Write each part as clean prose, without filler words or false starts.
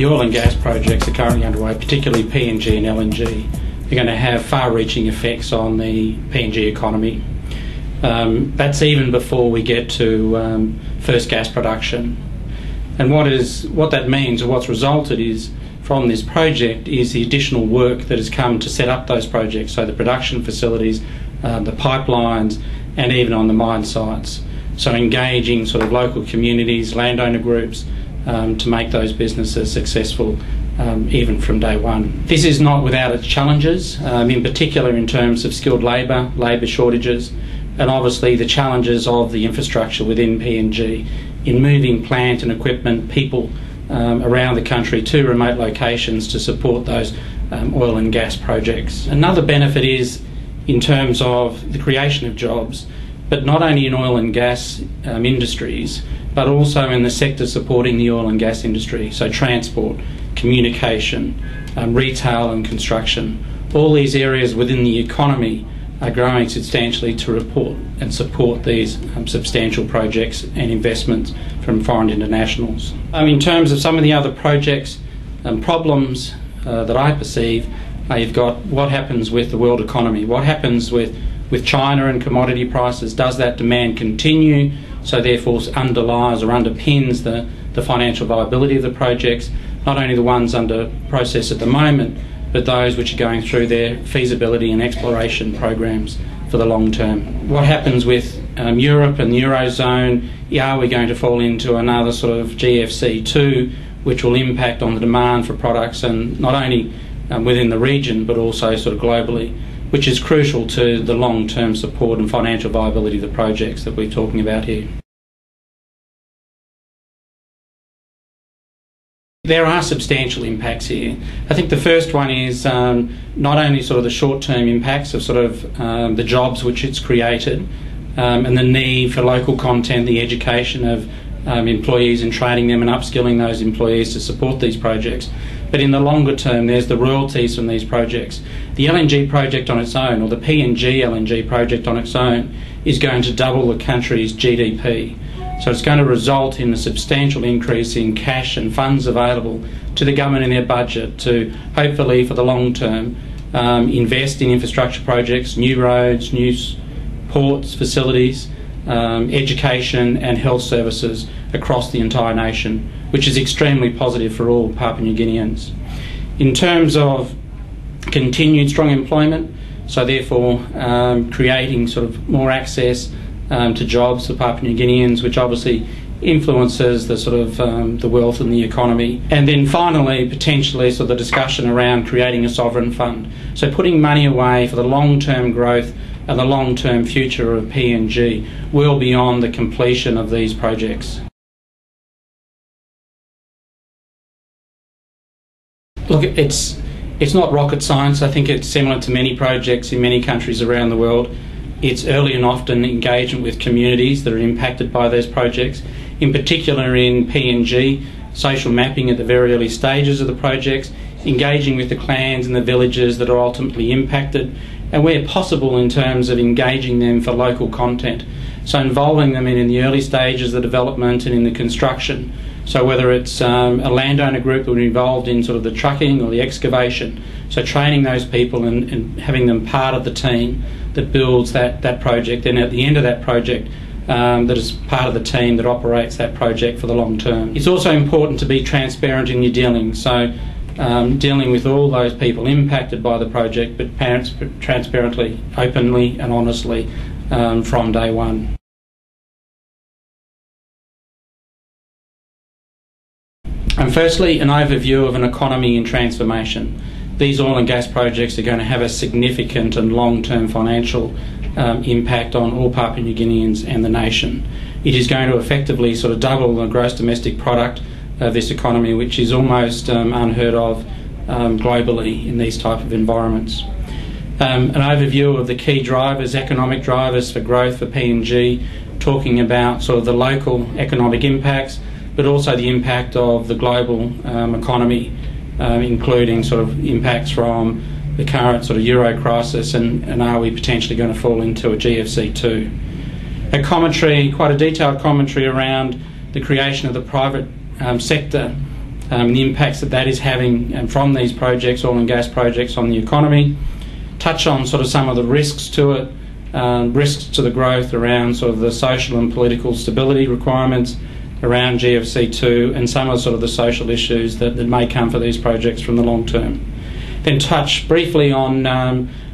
The oil and gas projects are currently underway, particularly PNG and LNG. They're going to have far-reaching effects on the PNG economy. That's even before we get to first gas production. And what that means, or what's resulted is, from this project, is the additional work that has come to set up those projects, so the production facilities, the pipelines, and even on the mine sites. So engaging sort of local communities, landowner groups, to make those businesses successful even from day one. This is not without its challenges, in particular in terms of skilled labour shortages, and obviously the challenges of the infrastructure within PNG in moving plant and equipment, people around the country to remote locations to support those oil and gas projects. Another benefit is in terms of the creation of jobs, but not only in oil and gas industries, but also in the sector supporting the oil and gas industry, so transport, communication, retail and construction. All these areas within the economy are growing substantially to report and support these substantial projects and investments from foreign internationals. In terms of some of the other projects and problems that I perceive, you've got what happens with the world economy, what happens with China and commodity prices. Does that demand continue, so therefore underlies or underpins the financial viability of the projects, not only the ones under process at the moment, but those which are going through their feasibility and exploration programs for the long term. What happens with Europe and the Eurozone? Are we going to fall into another sort of GFC2, which will impact on the demand for products, and not only within the region but also sort of globally, which is crucial to the long-term support and financial viability of the projects that we're talking about here. There are substantial impacts here. I think the first one is not only sort of the short-term impacts of sort of the jobs which it's created, and the need for local content, the education of employees and training them and upskilling those employees to support these projects. But in the longer term, there's the royalties from these projects. The LNG project on its own, or the PNG LNG project on its own, is going to double the country's GDP. So it's going to result in a substantial increase in cash and funds available to the government in their budget to hopefully, for the long term, invest in infrastructure projects, new roads, new ports, facilities, education and health services across the entire nation, which is extremely positive for all Papua New Guineans. In terms of continued strong employment, so therefore creating sort of more access to jobs for Papua New Guineans, which obviously influences the sort of the wealth and the economy. And then finally, potentially, so the discussion around creating a sovereign fund. So putting money away for the long-term growth and the long-term future of PNG well beyond the completion of these projects. Look, it's not rocket science. I think it's similar to many projects in many countries around the world. It's early and often engagement with communities that are impacted by those projects. In particular in PNG, social mapping at the very early stages of the projects, engaging with the clans and the villages that are ultimately impacted, and where possible in terms of engaging them for local content. So involving them in the early stages of the development and in the construction. So whether it's a landowner group that are involved in sort of the trucking or the excavation, so training those people and having them part of the team that builds that project, and at the end of that project that is part of the team that operates that project for the long term. It's also important to be transparent in your dealing, so dealing with all those people impacted by the project, but transparently, openly and honestly from day one. And firstly, an overview of an economy in transformation. These oil and gas projects are going to have a significant and long-term financial impact on all Papua New Guineans and the nation. It is going to effectively sort of double the gross domestic product of this economy, which is almost unheard of globally in these type of environments. An overview of the key drivers, economic drivers for growth for PNG, talking about sort of the local economic impacts, but also the impact of the global economy, including sort of impacts from the current sort of Euro crisis, and are we potentially going to fall into a GFC2. A commentary, quite a detailed commentary around the creation of the private sector and the impacts that is having from these projects, oil and gas projects, on the economy. Touch on sort of some of the risks to it, risks to the growth around sort of the social and political stability requirements around GFC2, and some of sort of the social issues that may come for these projects from the long term. Then touch briefly on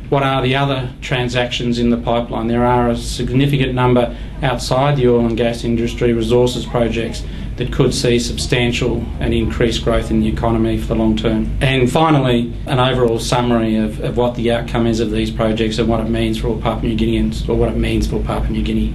what are the other transactions in the pipeline. There are a significant number outside the oil and gas industry resources projects that could see substantial and increased growth in the economy for the long term. And finally, an overall summary of what the outcome is of these projects and what it means for all Papua New Guineans, or what it means for Papua New Guinea.